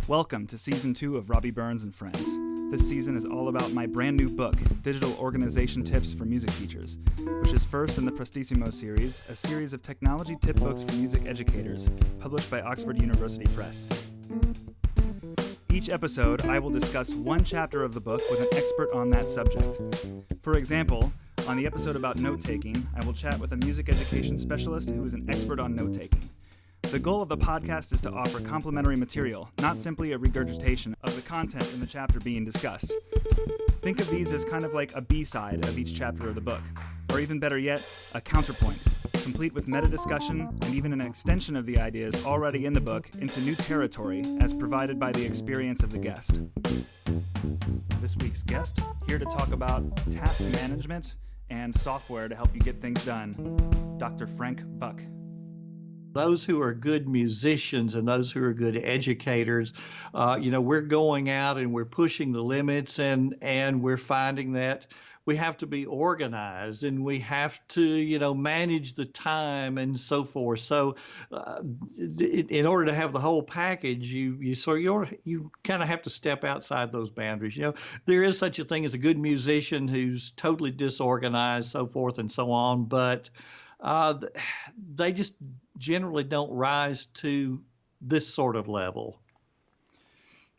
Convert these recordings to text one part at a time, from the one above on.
Welcome to Season 2 of Robby Burns and Friends. This season is all about my brand new book, Digital Organization Tips for Music Teachers, which is first in the Prestissimo series, a series of technology tip books for music educators, published by Oxford University Press. Each episode, I will discuss one chapter of the book with an expert on that subject. For example, on the episode about note-taking, I will chat with a music education specialist who is an expert on note-taking. The goal of the podcast is to offer complementary material, not simply a regurgitation of the content in the chapter being discussed. Think of these as kind of like a B-side of each chapter of the book, or even better yet, a counterpoint, complete with meta-discussion and even an extension of the ideas already in the book into new territory as provided by the experience of the guest. This week's guest, here to talk about task management and software to help you get things done, Dr. Frank Buck. Those who are good musicians and those who are good educators, we're going out and we're pushing the limits and we're finding that we have to be organized and we have to, manage the time and so forth. So in order to have the whole package, you kind of have to step outside those boundaries. There is such a thing as a good musician who's totally disorganized, so forth and so on, but they just generally don't rise to this sort of level.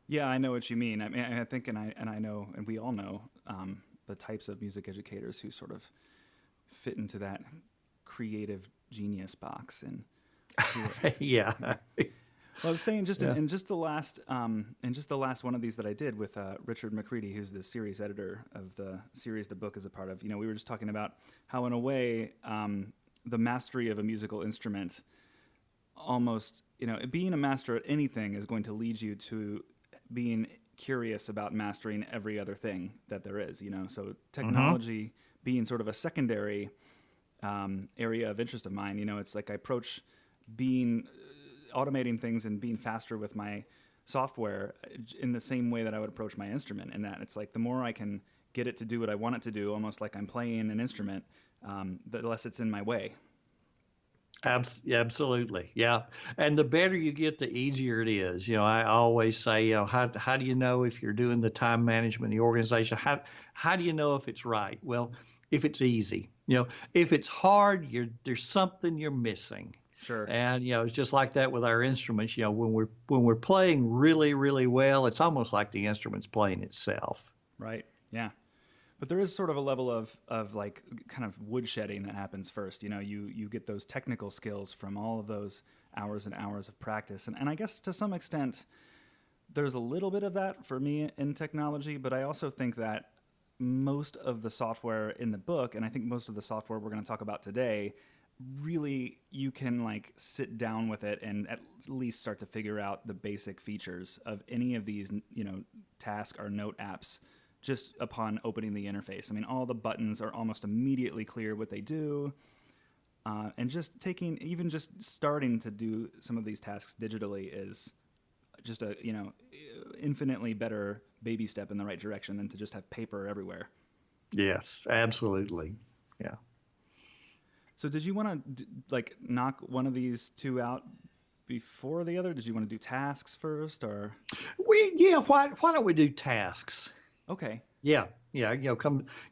Yeah, I know what you mean. I mean, I think, and I know, and we all know the types of music educators who sort of fit into that creative genius box. And yeah. Well, I was saying in just the last one of these that I did with Richard McCready, who's the series editor of the series the book is a part of. We were just talking about how, in a way, the mastery of a musical instrument, almost, being a master at anything is going to lead you to being curious about mastering every other thing that there is, So technology being sort of a secondary area of interest of mine, it's like I approach automating things and being faster with my software in the same way that I would approach my instrument, and that it's like the more I can get it to do what I want it to do, almost like I'm playing an instrument, the less it's in my way. Absolutely. Yeah. And the better you get, the easier it is. I always say, how do you know if you're doing the time management, the organization? How do you know if it's right? Well, if it's easy, if it's hard, there's something you're missing. Sure. And, it's just like that with our instruments. When we're playing really, really well, it's almost like the instrument's playing itself. Right. Yeah. But there is sort of a level of like kind of woodshedding that happens first. You get those technical skills from all of those hours and hours of practice. And I guess to some extent, there's a little bit of that for me in technology, but I also think that most of the software in the book, and I think most of the software we're going to talk about today, really you can like sit down with it and at least start to figure out the basic features of any of these, task or note apps just upon opening the interface. I mean, all the buttons are almost immediately clear what they do. And just starting to do some of these tasks digitally is just a, infinitely better baby step in the right direction than to just have paper everywhere. Yes, absolutely. Yeah. So did you want to knock one of these two out before the other? Did you want to do tasks first, or? Why don't we do tasks? Okay. Yeah.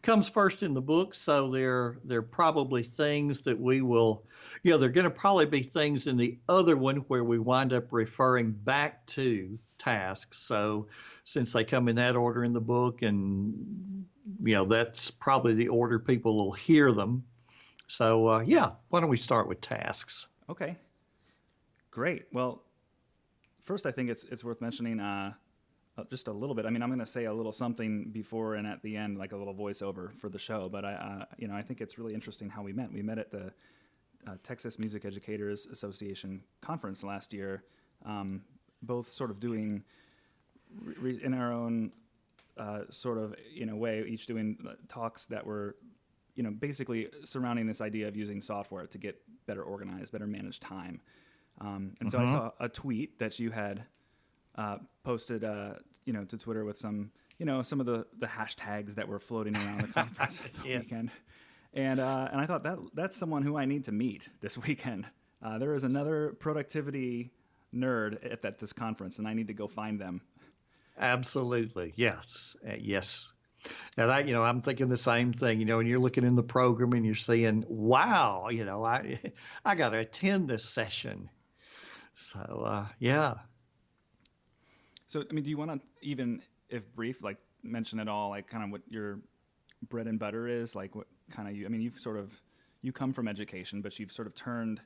Comes first in the book. So they're probably things that we will, they're going to probably be things in the other one where we wind up referring back to tasks. So since they come in that order in the book, and that's probably the order people will hear them. So why don't we start with tasks? Okay. Great. Well, first I think it's worth mentioning just a little bit. I mean, I'm going to say a little something before and at the end, like a little voiceover for the show. But I think it's really interesting how we met. We met at the Texas Music Educators Association conference last year, both sort of doing in our own sort of way, each doing talks that were basically surrounding this idea of using software to get better organized, better manage time. And so I saw a tweet that you had posted, to Twitter with some of the hashtags that were floating around the conference the weekend. And I thought that's someone who I need to meet this weekend. There is another productivity nerd at this conference, and I need to go find them. Absolutely. Yes. Yes. And I'm thinking the same thing, when you're looking in the program and you're seeing, wow, I got to attend this session. So, yeah. So, I mean, do you want to, even if brief, like mention at all, like kind of what your bread and butter is, like what kind of you come from education, but you've sort of turned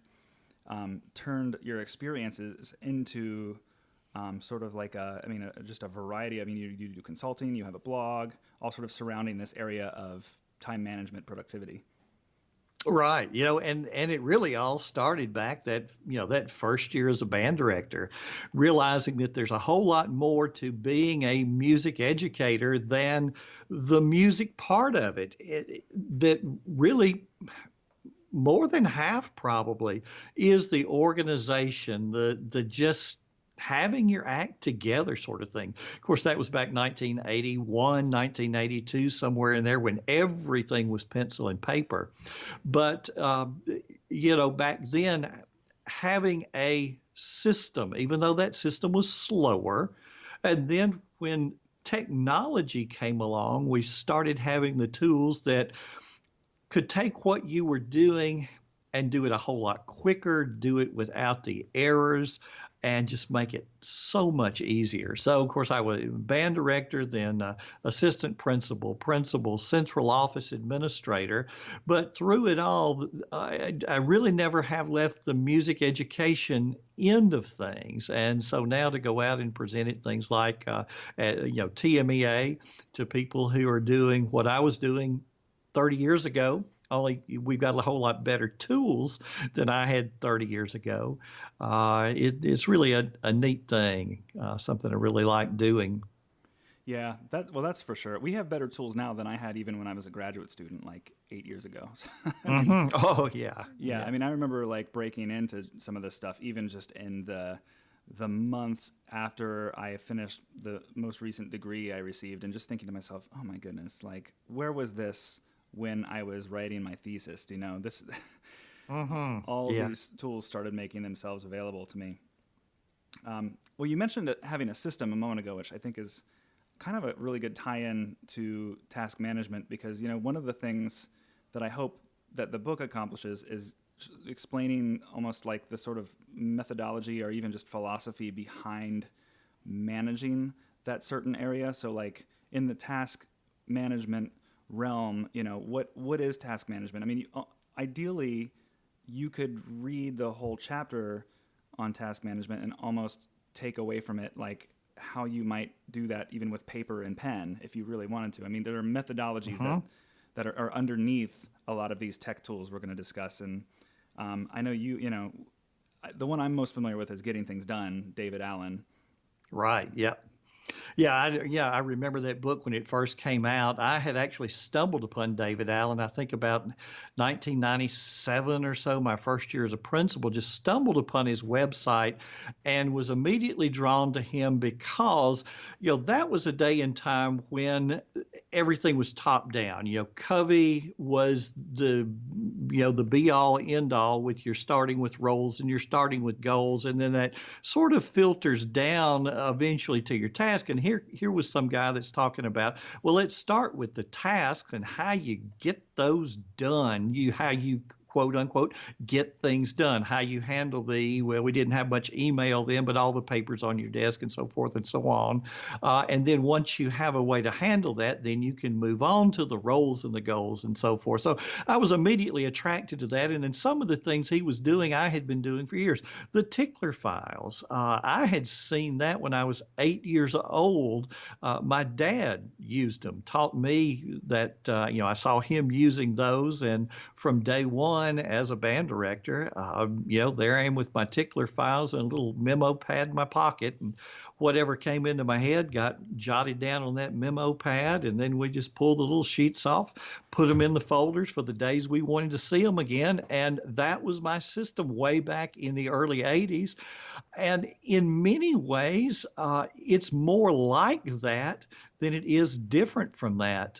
your experiences into sort of like just a variety. I mean, you do consulting, you have a blog, all sort of surrounding this area of time management, productivity. Right. And it really all started back that first year as a band director, realizing that there's a whole lot more to being a music educator than the music part of it. That really more than half probably is the organization, the just having your act together sort of thing. Of course, that was back 1981, 1982, somewhere in there when everything was pencil and paper. But, back then, having a system, even though that system was slower, and then when technology came along, we started having the tools that could take what you were doing and do it a whole lot quicker, do it without the errors, and just make it so much easier. So, of course, I was band director, then assistant principal, central office administrator. But through it all, I really never have left the music education end of things. And so now to go out and present it, things like, TMEA to people who are doing what I was doing 30 years ago. Only we've got a whole lot better tools than I had 30 years ago. It's really a neat thing, something I really like doing. Yeah, that's for sure. We have better tools now than I had even when I was a graduate student, like 8 years ago. Oh, yeah. Yeah. I mean, I remember like breaking into some of this stuff, even just in the months after I finished the most recent degree I received, and just thinking to myself, oh my goodness, like where was this when I was writing my thesis? This all Yeah. these tools started making themselves available to me. Well, you mentioned having a system a moment ago, which I think is kind of a really good tie-in to task management, because one of the things that I hope that the book accomplishes is explaining almost like the sort of methodology or even just philosophy behind managing that certain area. So like in the task management realm, what is task management? I mean, ideally you could read the whole chapter on task management and almost take away from it like how you might do that even with paper and pen if you really wanted to. I mean, there are methodologies that are underneath a lot of these tech tools we're going to discuss. And I know the one I'm most familiar with is Getting Things Done, David Allen. Right. Yeah. I remember that book when it first came out. I had actually stumbled upon David Allen, I think about 1997 or so, my first year as a principal, just stumbled upon his website and was immediately drawn to him because, that was a day and time when everything was top down. Covey was the be all end all with you're starting with roles and you're starting with goals. And then that sort of filters down eventually to your task. And here was some guy that's talking about, well, let's start with the tasks and how you get those done, how you quote unquote get things done, how you handle we didn't have much email then, but all the papers on your desk and so forth and so on. And then once you have a way to handle that, then you can move on to the roles and the goals and so forth. So I was immediately attracted to that. And then some of the things he was doing, I had been doing for years. The tickler files, I had seen that when I was 8 years old. My dad used them, taught me that, I saw him using those. And from day one, as a band director, there I am with my tickler files and a little memo pad in my pocket, and whatever came into my head got jotted down on that memo pad, and then we just pull the little sheets off, put them in the folders for the days we wanted to see them again, and that was my system way back in the early 80s. And in many ways, it's more like that then it is different from that.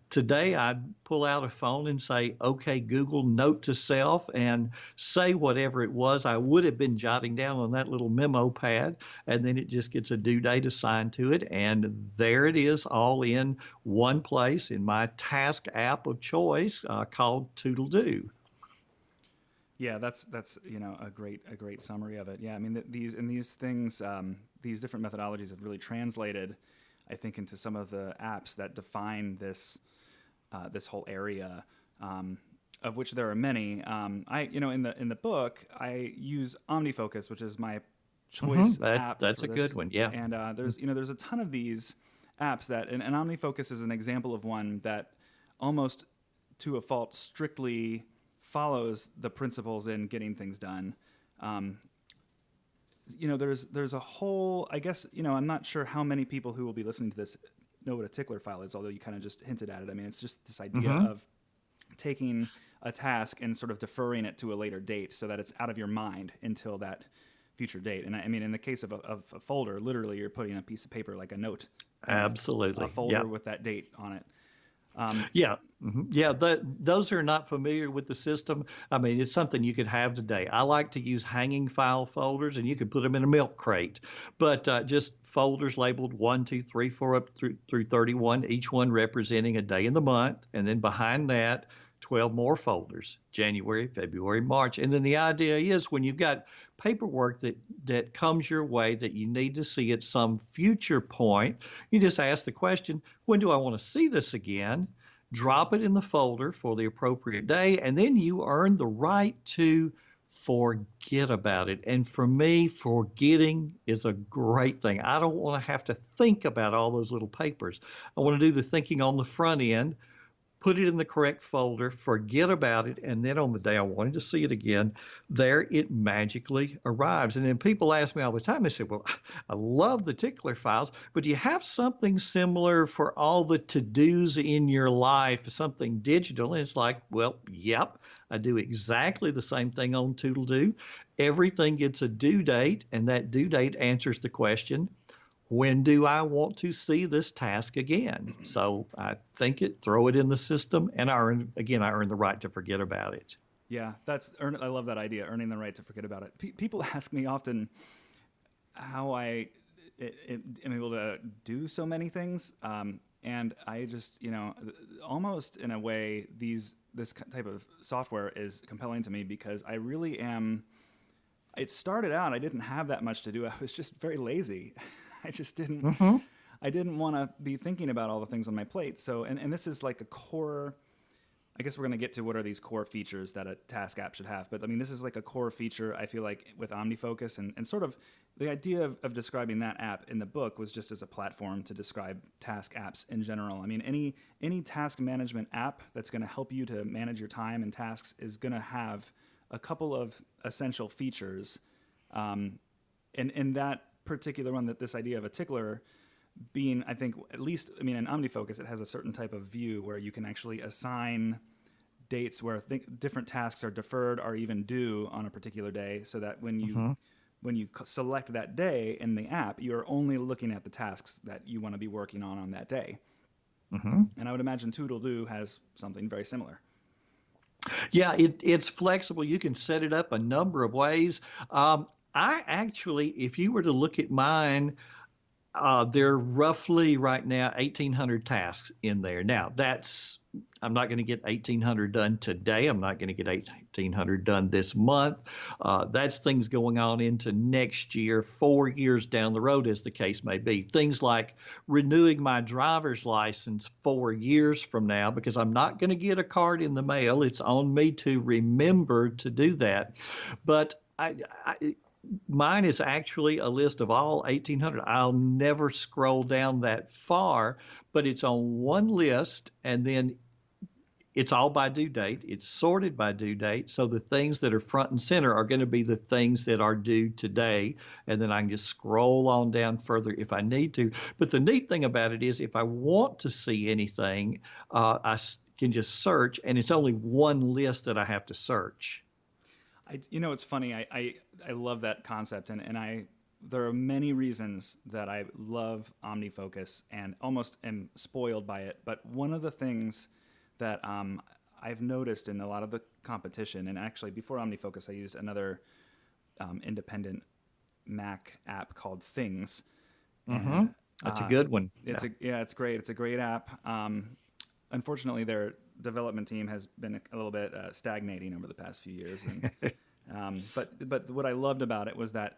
Today, I'd pull out a phone and say, okay, Google, note to self, and say whatever it was I would have been jotting down on that little memo pad. And then it just gets a due date assigned to it. And there it is, all in one place in my task app of choice called Toodledo. Yeah, that's a great summary of it. Yeah, I mean these things, these different methodologies have really translated, I think, into some of the apps that define this whole area, of which there are many. In the book I use OmniFocus, which is my choice app. That's for a this. good one. Yeah. And there's a ton of these apps and OmniFocus is an example of one that almost to a fault strictly follows the principles in getting things done. There's a whole, I guess, I'm not sure how many people who will be listening to this know what a tickler file is, although you kind of just hinted at it. I mean, it's just this idea of taking a task and sort of deferring it to a later date so that it's out of your mind until that future date. And I mean, in the case of a folder, literally you're putting a piece of paper, like a note, absolutely, a folder with that date on it. Yeah. Those who are not familiar with the system, I mean, it's something you could have today. I like to use hanging file folders, and you could put them in a milk crate, but just folders labeled 1, 2, 3, 4 up through 31, each one representing a day in the month, and then behind that, 12 more folders, January, February, March. And then the idea is when you've got paperwork that comes your way that you need to see at some future point, you just ask the question, when do I want to see this again? Drop it in the folder for the appropriate day, and then you earn the right to forget about it. And for me, forgetting is a great thing. I don't want to have to think about all those little papers. I want to do the thinking on the front end, put it in the correct folder, forget about it, and then on the day I wanted to see it again, there it magically arrives. And then people ask me all the time, they say, well, I love the tickler files, but do you have something similar for all the to-dos in your life, something digital? And it's like, well, yep, I do exactly the same thing on Toodledo. Everything gets a due date, and that due date answers the question, when do I want to see this task again? So I think it, throw it in the system, and I earn the right to forget about it. Yeah, I love that idea, earning the right to forget about it. People ask me often how I am able to do so many things, and I just, almost in a way, this type of software is compelling to me because I really am. It started out, I didn't have that much to do. I was just very lazy. I just didn't. I didn't want to be thinking about all the things on my plate. So, and this is like a core. I guess we're going to get to what are these core features that a task app should have. But I mean, this is like a core feature, I feel like, with OmniFocus. And sort of the idea of describing that app in the book was just as a platform to describe task apps in general. I mean, any task management app that's going to help you to manage your time and tasks is going to have a couple of essential features. And that particular one, that this idea of a tickler being, I think, at least, I mean, in OmniFocus, it has a certain type of view where you can actually assign dates where different tasks are deferred or even due on a particular day, so that when you select that day in the app, you're only looking at the tasks that you want to be working on that day. And I would imagine Toodledo has something very similar. Yeah, it's flexible. You can set it up a number of ways. I actually, if you were to look at mine, there are roughly right now 1,800 tasks in there. Now, I'm not going to get 1,800 done today. I'm not going to get 1,800 done this month. That's things going on into next year, 4 years down the road, as the case may be. Things like renewing my driver's license 4 years from now, because I'm not going to get a card in the mail. It's on me to remember to do that. But mine is actually a list of all 1,800. I'll never scroll down that far, but it's on one list, and then it's all by due date. It's sorted by due date. So the things that are front and center are going to be the things that are due today, and then I can just scroll on down further if I need to. But the neat thing about it is if I want to see anything, I can just search, and it's only one list that I have to search. It's funny. I love that concept, and I there are many reasons that I love OmniFocus and almost am spoiled by it. But one of the things that I've noticed in a lot of the competition, and actually before OmniFocus, I used another independent Mac app called Things. And, That's a good one. It's great. It's a great app. Unfortunately, their development team has been a little bit stagnating over the past few years. And, but what I loved about it was that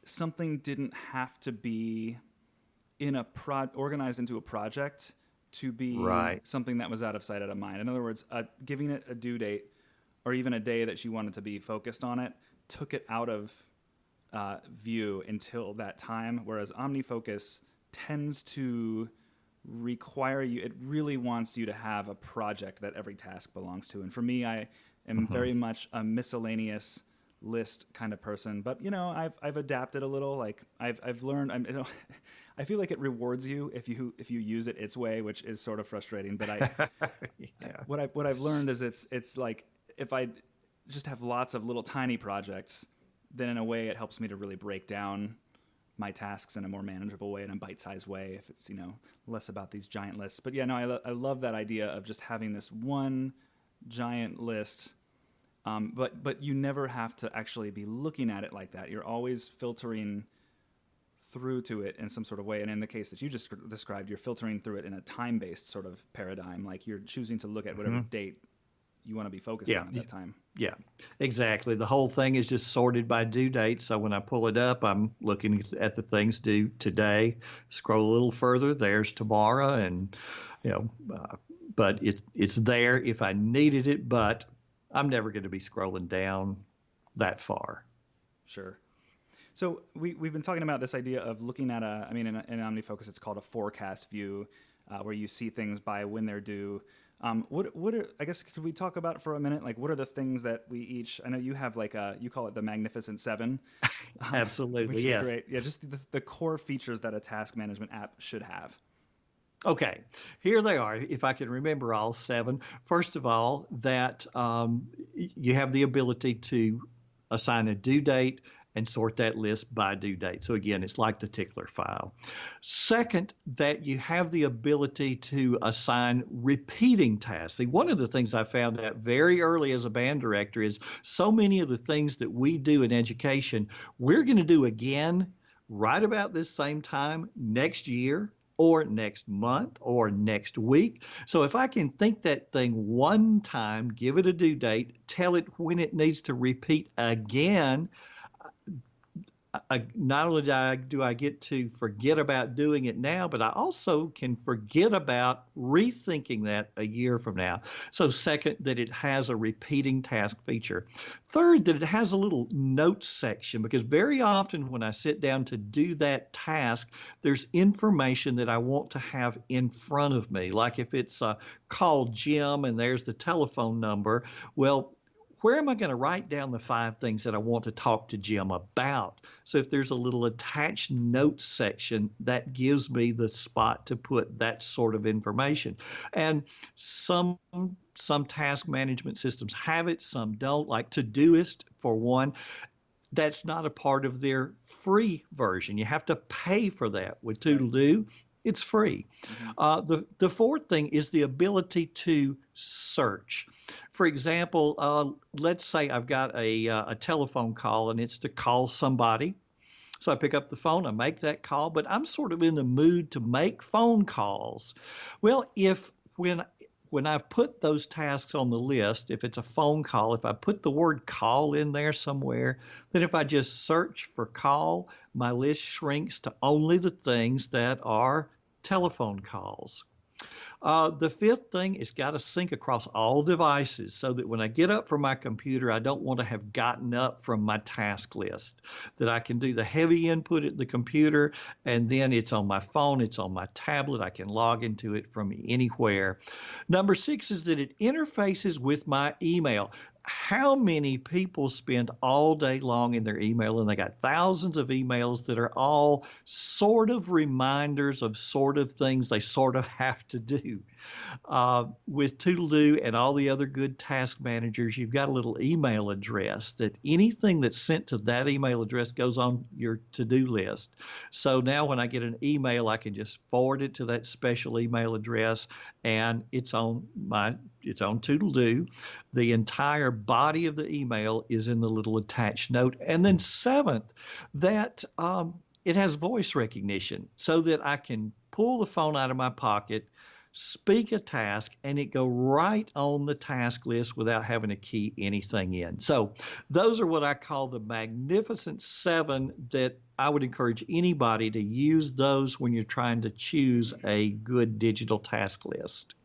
something didn't have to be organized into a project to be something that was out of sight, out of mind. In other words, giving it a due date or even a day that you wanted to be focused on it took it out of view until that time, whereas OmniFocus tends to require you, it really wants you to have a project that every task belongs to. And for me, I am very much a miscellaneous list kind of person, but I've adapted a little. Like I've learned, I feel like it rewards you if you use it its way, which is sort of frustrating. But what I've learned is it's like if I just have lots of little tiny projects, then in a way it helps me to really break down my tasks in a more manageable way, in a bite-sized way, if it's less about these giant lists. But I love that idea of just having this one giant list. But you never have to actually be looking at it like that. You're always filtering through to it in some sort of way. And in the case that you just described, you're filtering through it in a time-based sort of paradigm. Like you're choosing to look at whatever date you want to be focused on at that time. Yeah, exactly. The whole thing is just sorted by due date. So when I pull it up, I'm looking at the things due today. Scroll a little further, there's tomorrow, and but it's there if I needed it. But I'm never going to be scrolling down that far. Sure. So we've been talking about this idea of looking at in OmniFocus, it's called a forecast view, where you see things by when they're due. I guess, could we talk about for a minute, like what are the things that we each, I know you have you call it the Magnificent Seven. Absolutely, which is great. Yeah, just the core features that a task management app should have. Okay, here they are. If I can remember all seven. First of all, that you have the ability to assign a due date and sort that list by due date. So again, it's like the tickler file. Second, that you have the ability to assign repeating tasks. See, one of the things I found out very early as a band director is so many of the things that we do in education, we're going to do again right about this same time next year, or next month, or next week. So if I can think that thing one time, give it a due date, tell it when it needs to repeat again, not only do I get to forget about doing it now, but I also can forget about rethinking that a year from now. So second, that it has a repeating task feature. Third, that it has a little notes section, because very often when I sit down to do that task, there's information that I want to have in front of me. Like if it's call Jim and there's the telephone number, well, where am I going to write down the 5 things that I want to talk to Jim about? So if there's a little attached notes section, that gives me the spot to put that sort of information. And some task management systems have it, some don't, like Todoist for one. That's not a part of their free version. You have to pay for that. With Toodledo, it's free. The fourth thing is the ability to search. For example, let's say I've got a telephone call and it's to call somebody. So I pick up the phone, I make that call, but I'm sort of in the mood to make phone calls. Well, when I put those tasks on the list, if it's a phone call, if I put the word call in there somewhere, then if I just search for call, my list shrinks to only the things that are telephone calls. The fifth thing is got to sync across all devices so that when I get up from my computer, I don't want to have gotten up from my task list, that I can do the heavy input at the computer and then it's on my phone, it's on my tablet, I can log into it from anywhere. Number 6 is that it interfaces with my email. How many people spend all day long in their email, and they got thousands of emails that are all sort of reminders of sort of things they sort of have to do. With Toodledo and all the other good task managers, you've got a little email address that anything that's sent to that email address goes on your to-do list. So now when I get an email, I can just forward it to that special email address, and it's on Toodledo. The entire body of the email is in the little attached note. And then seventh, that it has voice recognition so that I can pull the phone out of my pocket, speak a task, and it go right on the task list without having to key anything in. So those are what I call the Magnificent Seven, that I would encourage anybody to use those when you're trying to choose a good digital task list.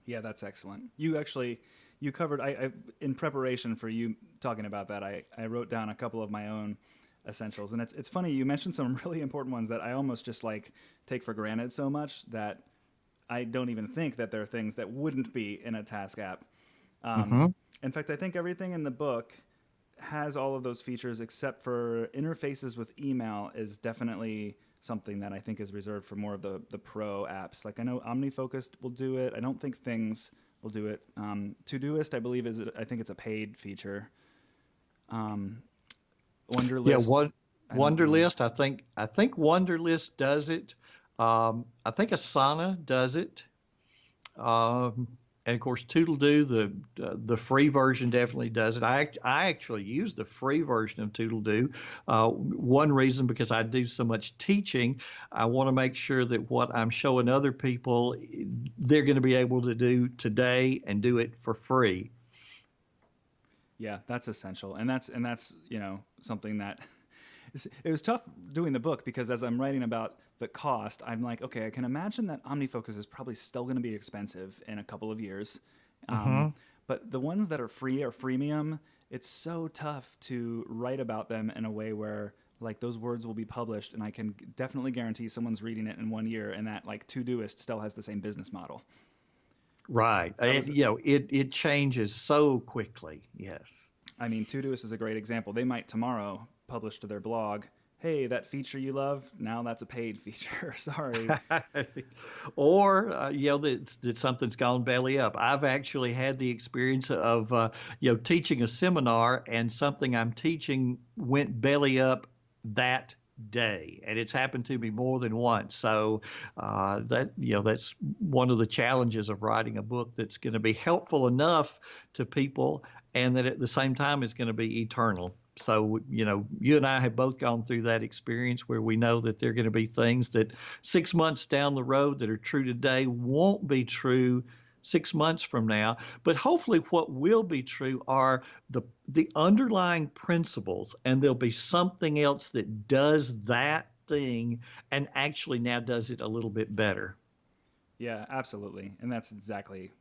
Yeah, that's excellent. You covered, I in preparation for you talking about that, I wrote down a couple of my own essentials. And it's funny, you mentioned some really important ones that I almost just like take for granted so much that I don't even think that there are things that wouldn't be in a task app. Mm-hmm. In fact, I think everything in the book has all of those features except for interfaces with email is definitely something that I think is reserved for more of the pro apps. Like I know OmniFocus will do it. I don't think Things will do it. Todoist, I believe, I think it's a paid feature. Wunderlist. Yeah, I don't know. Wunderlist. I think Wunderlist does it. I think Asana does it. And of course, Toodledo, the free version, definitely does it. I actually use the free version of Toodledo. One reason, because I do so much teaching, I want to make sure that what I'm showing other people, they're going to be able to do today and do it for free. Yeah, that's essential, and that's something that it was tough doing the book because as I'm writing about the cost, I'm like, okay, I can imagine that OmniFocus is probably still going to be expensive in a couple of years, Mm-hmm. but the ones that are free or freemium, it's so tough to write about them in a way where like those words will be published, and I can definitely guarantee someone's reading it in 1 year, and that like Todoist still has the same business model. Right. That And, was it changes so quickly. Yes. I mean, Todoist is a great example. They might tomorrow publish to their blog, hey, that feature you love, now that's a paid feature. Sorry. Or that something's gone belly up. I've actually had the experience of teaching a seminar, and something I'm teaching went belly up that day, and it's happened to me more than once. So that's one of the challenges of writing a book that's going to be helpful enough to people, and that at the same time is going to be eternal. So, you and I have both gone through that experience where we know that there are going to be things that 6 months down the road that are true today won't be true 6 months from now. But hopefully, what will be true are the underlying principles, and there'll be something else that does that thing and actually now does it a little bit better. Yeah, absolutely. And that's exactly,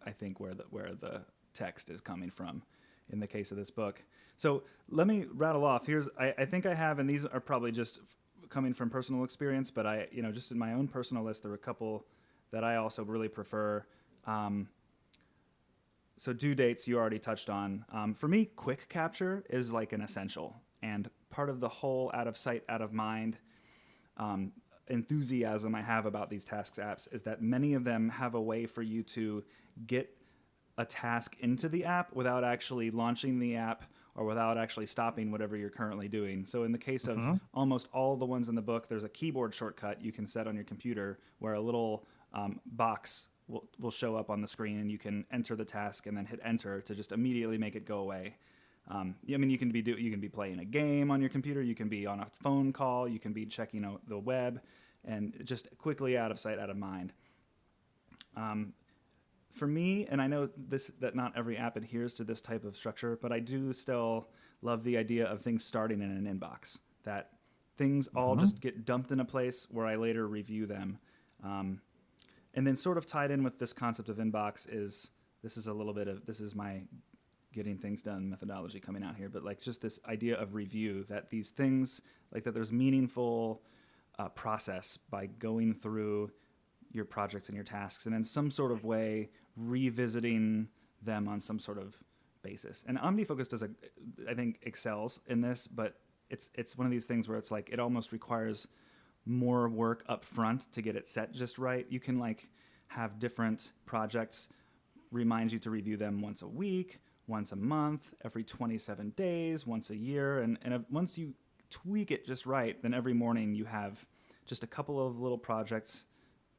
I think, where the text is coming from in the case of this book. So let me rattle off. I think I have, and these are probably just coming from personal experience, but just in my own personal list, there were a couple that I also really prefer. So due dates you already touched on. For me, quick capture is like an essential, and part of the whole out of sight, out of mind enthusiasm I have about these tasks apps is that many of them have a way for you to get a task into the app without actually launching the app or without actually stopping whatever you're currently doing. So in the case of almost all the ones in the book, there's a keyboard shortcut you can set on your computer where a little box will show up on the screen, and you can enter the task and then hit enter to just immediately make it go away. You can be playing a game on your computer, you can be on a phone call, you can be checking out the web, and just quickly out of sight, out of mind. For me, and I know that not every app adheres to this type of structure, but I do still love the idea of things starting in an inbox, that things all just get dumped in a place where I later review them. And then sort of tied in with this concept of inbox is this is my getting things done methodology coming out here, but like just this idea of review, that these things, like that there's meaningful process by going through your projects and your tasks, and in some sort of way revisiting them on some sort of basis. And OmniFocus I think excels in this, but it's one of these things where it's like it almost requires more work up front to get it set just right. You can like have different projects, remind you to review them once a week, once a month, every 27 days, once a year. And once you tweak it just right, then every morning you have just a couple of little projects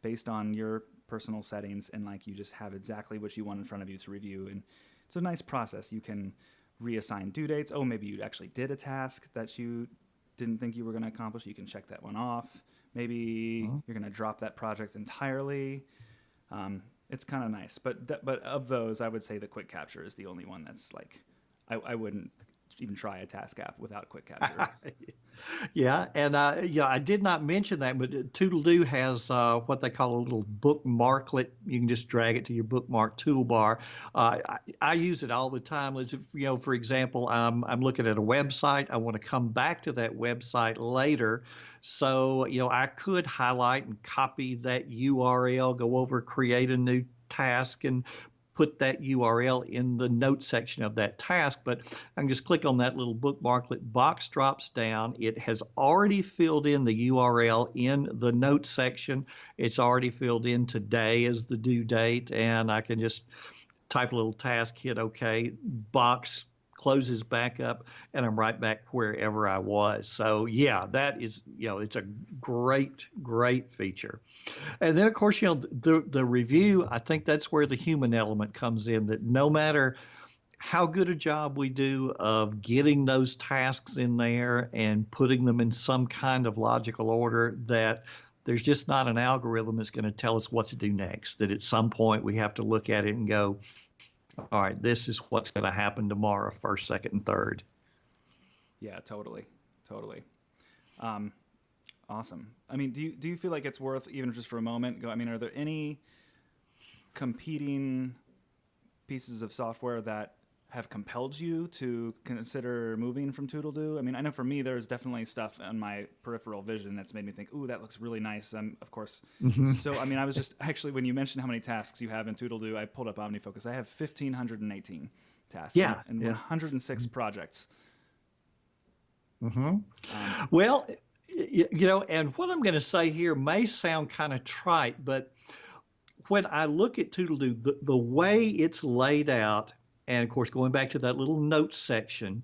based on your personal settings, and like you just have exactly what you want in front of you to review. And it's a nice process. You can reassign due dates. Oh, maybe you actually did a task that you didn't think you were going to accomplish. You can check that one off. Maybe you're going to drop that project entirely. It's kind of nice. But of those, I would say the Quick Capture is the only one that's like, I wouldn't even try a task app without Quick Capture. Yeah, and I did not mention that, but Toodledo has what they call a little bookmarklet. You can just drag it to your bookmark toolbar. I use it all the time. For example, I'm looking at a website. I want to come back to that website later. So, I could highlight and copy that URL, go over, create a new task, and put that URL in the note section of that task, but I can just click on that little bookmarklet. Box drops down. It has already filled in the URL in the note section. It's already filled in today as the due date, and I can just type a little task, hit OK, box closes back up, and I'm right back wherever I was. So yeah, that is, it's a great feature. And then of course, the review, I think that's where the human element comes in, that no matter how good a job we do of getting those tasks in there and putting them in some kind of logical order, that there's just not an algorithm that's going to tell us what to do next, that at some point we have to look at it and go, all right, this is what's going to happen tomorrow, first, second, and third. Yeah, totally. Awesome. I mean, do you feel like it's worth, even just for a moment, are there any competing pieces of software that have compelled you to consider moving from Toodledo? I mean, I know for me, there's definitely stuff on my peripheral vision that's made me think, ooh, that looks really nice. Of course. Mm-hmm. So, I mean, I was just actually, when you mentioned how many tasks you have in Toodledo, I pulled up OmniFocus. I have 1,518 tasks and 106 projects. Mm-hmm. Well, and what I'm going to say here may sound kind of trite, but when I look at Toodledo, the way it's laid out, and of course, going back to that little notes section,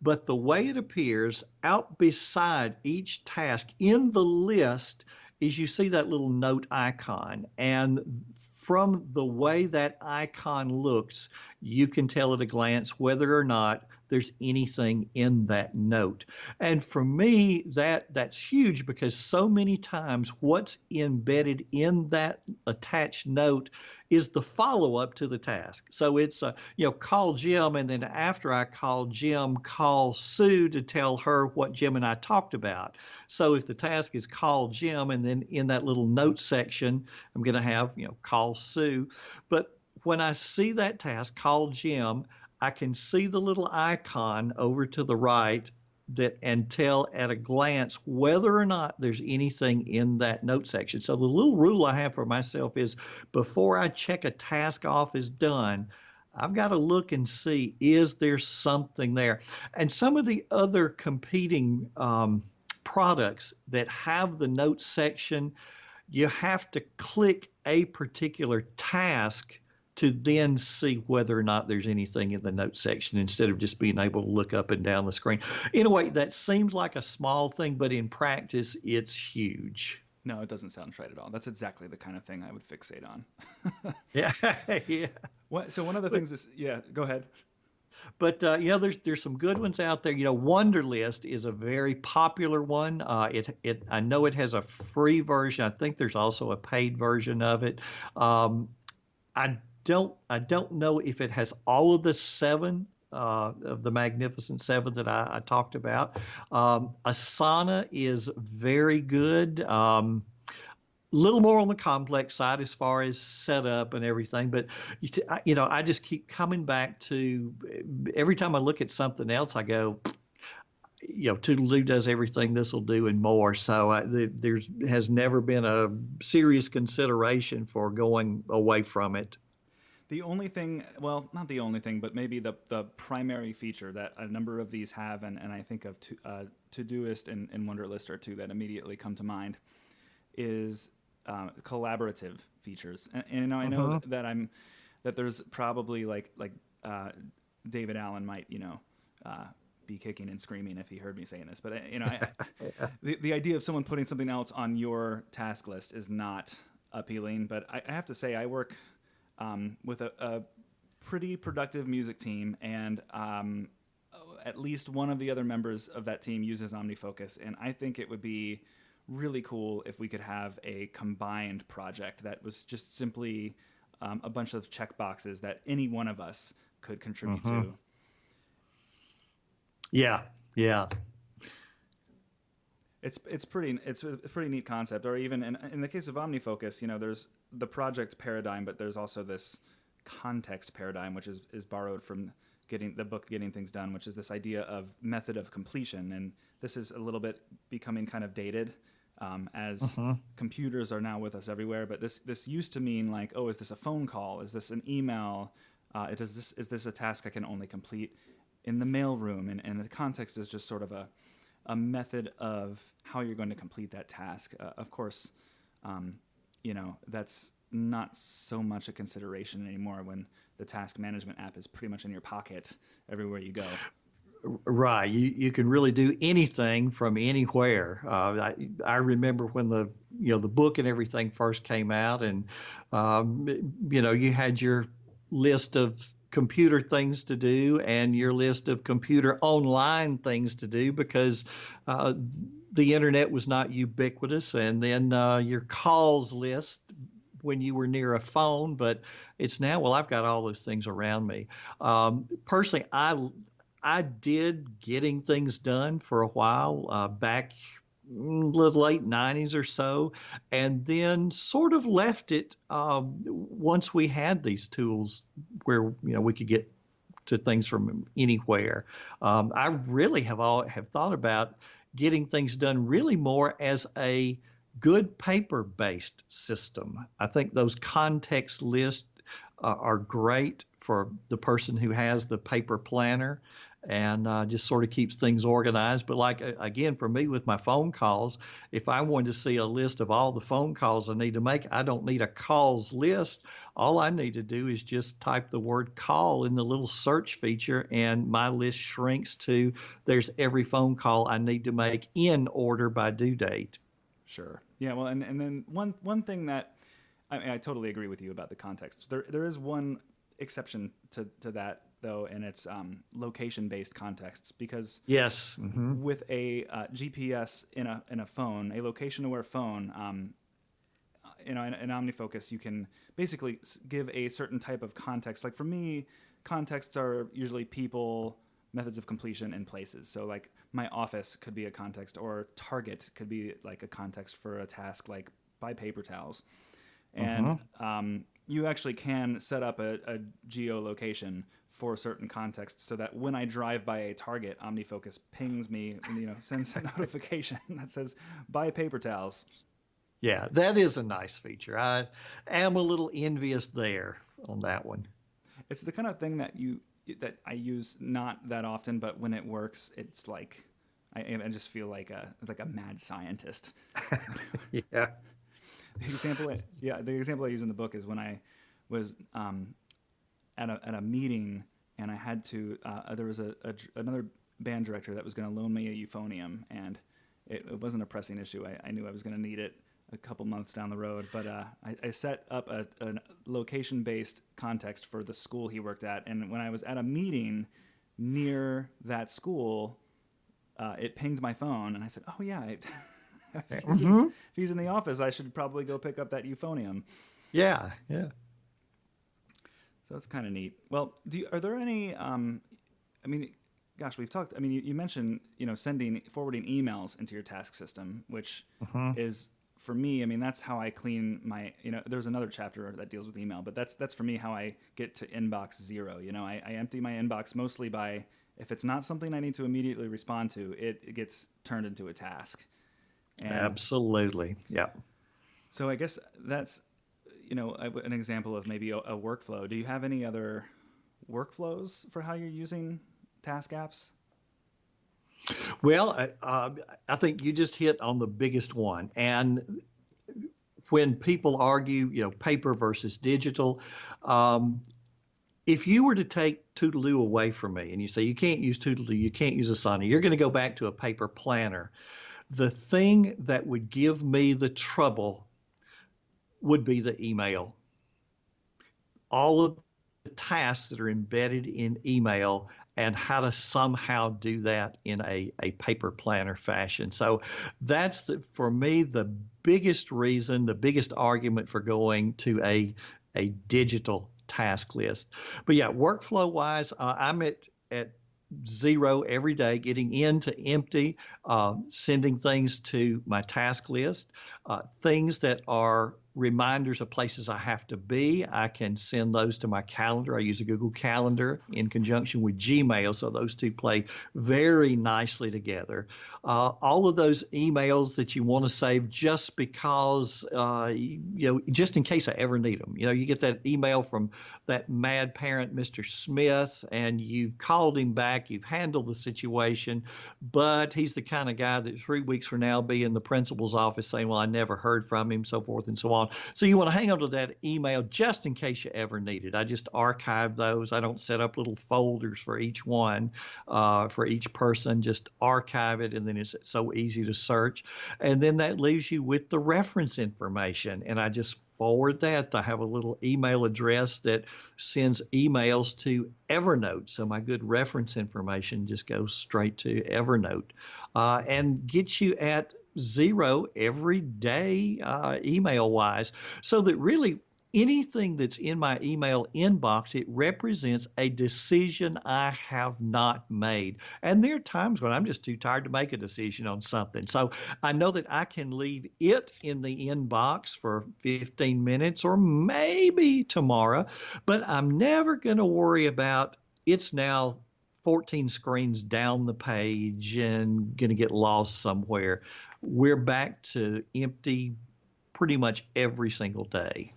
but the way it appears out beside each task in the list is you see that little note icon. And from the way that icon looks, you can tell at a glance whether or not there's anything in that note. And for me, that's huge, because so many times what's embedded in that attached note is the follow-up to the task. So it's, call Jim, and then after I call Jim, call Sue to tell her what Jim and I talked about. So if the task is call Jim, and then in that little note section, I'm going to have, call Sue. But when I see that task, call Jim, I can see the little icon over to the right and tell at a glance whether or not there's anything in that note section. So the little rule I have for myself is, before I check a task off as done, I've got to look and see, is there something there? And some of the other competing products that have the note section, you have to click a particular task to then see whether or not there's anything in the notes section, instead of just being able to look up and down the screen. In a way, that seems like a small thing, but in practice, it's huge. No, it doesn't sound trite at all. That's exactly the kind of thing I would fixate on. Yeah. So one of the things is, go ahead. But there's some good ones out there. Wunderlist is a very popular one. I know it has a free version. I think there's also a paid version of it. I don't know if it has all of the 7 of the Magnificent 7 that I talked about. Asana is very good. Little more on the complex side as far as setup and everything, but I just keep coming back to, every time I look at something else, I go, Toodledo does everything this will do and more. So there has never been a serious consideration for going away from it. The only thing, well, not the only thing, but maybe the primary feature that a number of these have, and I think of Todoist and Wunderlist are two that immediately come to mind, is collaborative features. And I know that there's probably like David Allen might, be kicking and screaming if he heard me saying this. But, the idea of someone putting something else on your task list is not appealing. But I have to say, I work with a pretty productive music team, and at least one of the other members of that team uses OmniFocus. And I think it would be really cool if we could have a combined project that was just simply a bunch of check boxes that any one of us could contribute to. Yeah. It's a pretty neat concept. Or even in the case of OmniFocus, there's the project paradigm, but there's also this context paradigm, which is borrowed from Getting Things Done, which is this idea of method of completion. And this is a little bit becoming kind of dated as computers are now with us everywhere. But this used to mean like, oh, is this a phone call? Is this an email? Is this a task I can only complete in the mailroom? And the context is just sort of a method of how you're going to complete that task. Of course, that's not so much a consideration anymore when the task management app is pretty much in your pocket everywhere you go. Right. You can really do anything from anywhere. I remember when the book and everything first came out, and you had your list of computer things to do and your list of computer online things to do, because the internet was not ubiquitous, and then your calls list when you were near a phone. But it's now, well, I've got all those things around me. Personally, I did Getting Things Done for a while back in the late 90s or so, and then sort of left it once we had these tools where we could get to things from anywhere. I really have thought about Getting Things Done really more as a good paper-based system. I think those context lists are great for the person who has the paper planner, and just sort of keeps things organized. But like, again, for me with my phone calls, if I wanted to see a list of all the phone calls I need to make, I don't need a calls list. All I need to do is just type the word call in the little search feature, and my list shrinks to there's every phone call I need to make in order by due date. Sure. Yeah. Well, and then one thing that I totally agree with you about the context. There is one exception to that, though, and it's location-based contexts, because yes, with a GPS in a phone, a location-aware phone, in OmniFocus, you can basically give a certain type of context. Like for me, contexts are usually people, methods of completion, and places. So like my office could be a context, or Target could be like a context for a task like buy paper towels. And you actually can set up a geolocation for certain contexts, so that when I drive by a Target, OmniFocus pings me, sends a notification that says buy paper towels. Yeah, that is a nice feature. I am a little envious there on that one. It's the kind of thing that I use not that often, but when it works, it's like I just feel like a mad scientist. Yeah. The example I use in the book is when I was at a meeting, and I had to. There was another band director that was going to loan me a euphonium, and it wasn't a pressing issue. I knew I was going to need it a couple months down the road, but I set up a location-based context for the school he worked at, and when I was at a meeting near that school, it pinged my phone, and I said, "Oh yeah." If he's in the office, I should probably go pick up that euphonium. Yeah. So that's kind of neat. Well, are there any? We've talked. You mentioned forwarding emails into your task system, which is for me. That's how I clean my. There's another chapter that deals with email, but that's for me how I get to inbox zero. I empty my inbox mostly by, if it's not something I need to immediately respond to, it gets turned into a task. Absolutely. Yeah. So I guess that's, an example of maybe a workflow. Do you have any other workflows for how you're using task apps? Well, I think you just hit on the biggest one. And when people argue, paper versus digital, um, if you were to take Toodledo away from me and you say you can't use Toodledo, you can't use Asana, you're going to go back to a paper planner. The thing that would give me the trouble would be the email. All of the tasks that are embedded in email and how to somehow do that in a paper planner fashion. So that's for me the biggest reason, the biggest argument for going to a digital task list. But yeah, workflow wise, I'm at zero every day, getting into empty, sending things to my task list, things that are reminders of places I have to be. I can send those to my calendar. I use a Google Calendar in conjunction with Gmail, so those two play very nicely together. All of those emails that you want to save just because, just in case I ever need them. You get that email from that mad parent, Mr. Smith, and you've called him back, you've handled the situation, but he's the kind of guy that 3 weeks from now will be in the principal's office saying, well, I never heard from him, so forth and so on. So you want to hang on to that email just in case you ever need it. I just archive those. I don't set up little folders for each one, for each person, just archive it, and then it's so easy to search. And then that leaves you with the reference information, and I just forward that. I have a little email address that sends emails to Evernote. So my good reference information just goes straight to Evernote, and gets you at zero every day, email wise. So that really anything that's in my email inbox, it represents a decision I have not made. And there are times when I'm just too tired to make a decision on something. So I know that I can leave it in the inbox for 15 minutes or maybe tomorrow, but I'm never going to worry about it's now 14 screens down the page and going to get lost somewhere. We're back to empty pretty much every single day.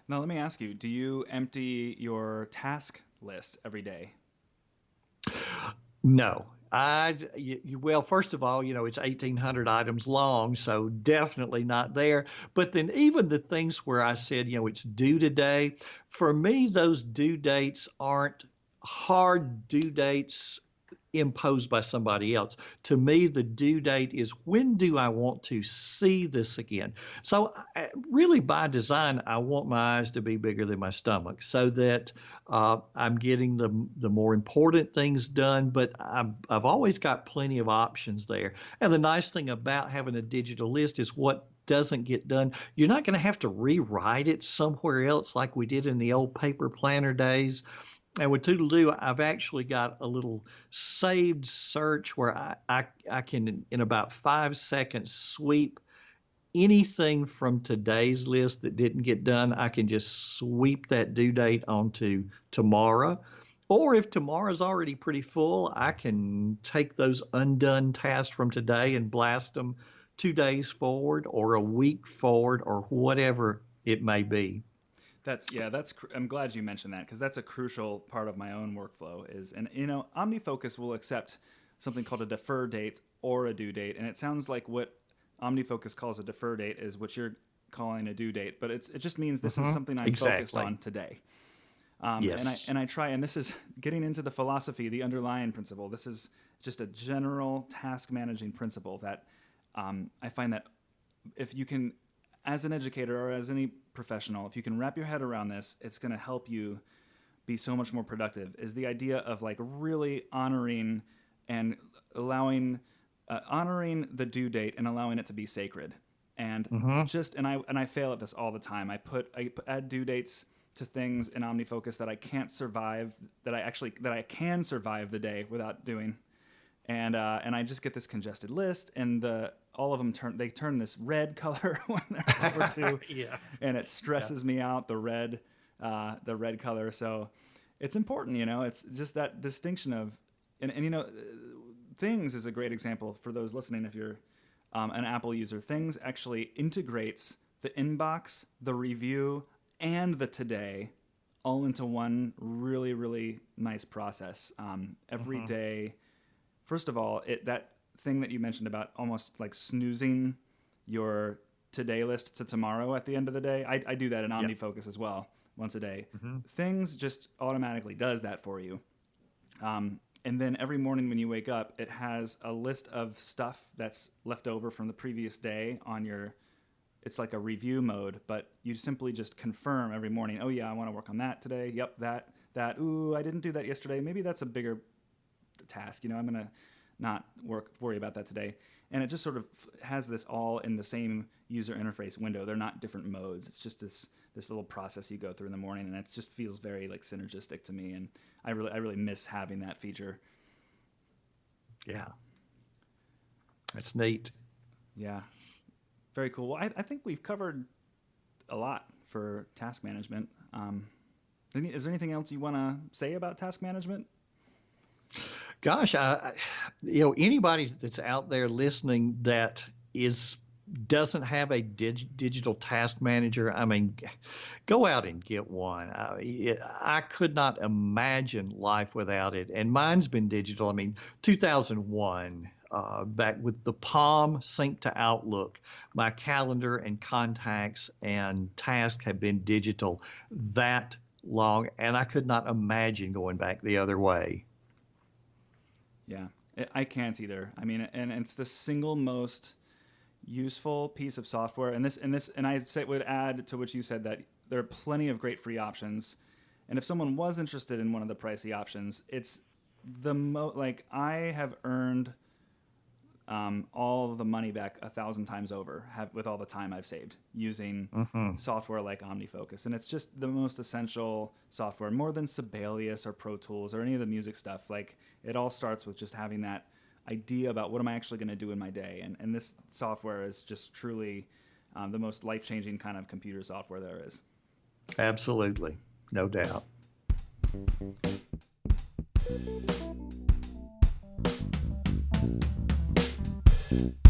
Now, let me ask you, do you empty your task list every day? No. Well, first of all, it's 1,800 items long, so definitely not there. But then even the things where I said, it's due today, for me, those due dates aren't hard due dates imposed by somebody else. To me, the due date is when do I want to see this again? So really by design, I want my eyes to be bigger than my stomach so that I'm getting the more important things done, but I've always got plenty of options there. And the nice thing about having a digital list is what doesn't get done, you're not going to have to rewrite it somewhere else like we did in the old paper planner days. And with Toodledo, I've actually got a little saved search where I can, in about 5 seconds, sweep anything from today's list that didn't get done. I can just sweep that due date onto tomorrow. Or if tomorrow's already pretty full, I can take those undone tasks from today and blast them 2 days forward or a week forward or whatever it may be. I'm glad you mentioned that because that's a crucial part of my own workflow and OmniFocus will accept something called a defer date or a due date. And it sounds like what OmniFocus calls a defer date is what you're calling a due date, but it just means this is something I'm focused on today. Yes. And I try, and this is getting into the philosophy, the underlying principle. This is just a general task managing principle that I find that if you can, as an educator or as any professional, if you can wrap your head around this, it's going to help you be so much more productive, is the idea of like really honoring and allowing, honoring the due date and allowing it to be sacred. And I fail at this all the time. I add due dates to things in OmniFocus that I can't survive, that I can survive the day without doing. And I just get this congested list, and all of them turn this red color when they're overdue, and it stresses me out. The red color. So it's important, It's just that distinction of, and Things is a great example for those listening. If you're an Apple user, Things actually integrates the inbox, the review, and the today all into one really, really nice process. Every day. First of all, that thing that you mentioned about almost like snoozing your to-day list to tomorrow at the end of the day. I do that in OmniFocus as well, once a day. Things just automatically does that for you. And then every morning when you wake up, it has a list of stuff that's left over from the previous day on your, it's like a review mode, but you simply just confirm every morning, oh yeah, I want to work on that today. Yep, that. Ooh, I didn't do that yesterday. Maybe that's a bigger task. I'm going to not worry about that today. And it just sort of has this all in the same user interface window. They're not different modes. It's just this little process you go through in the morning, and it just feels very like synergistic to me. And I really miss having that feature. Yeah, that's neat. Yeah, very cool. Well, I think we've covered a lot for task management. Is there anything else you want to say about task management? Gosh, anybody that's out there listening that doesn't have a digital task manager, I mean, go out and get one. I could not imagine life without it. And mine's been digital. I mean, 2001, back with the Palm sync to Outlook, my calendar and contacts and tasks have been digital that long, and I could not imagine going back the other way. Yeah, I can't either. I mean, and it's the single most useful piece of software. And I would add to what you said that there are plenty of great free options. And if someone was interested in one of the pricey options, it's I have earned all the money back 1,000 times over with all the time I've saved using software like OmniFocus. And it's just the most essential software, more than Sibelius or Pro Tools or any of the music stuff. Like, it all starts with just having that idea about what am I actually going to do in my day. And this software is just truly the most life-changing kind of computer software there is. Absolutely. No doubt. Thank you.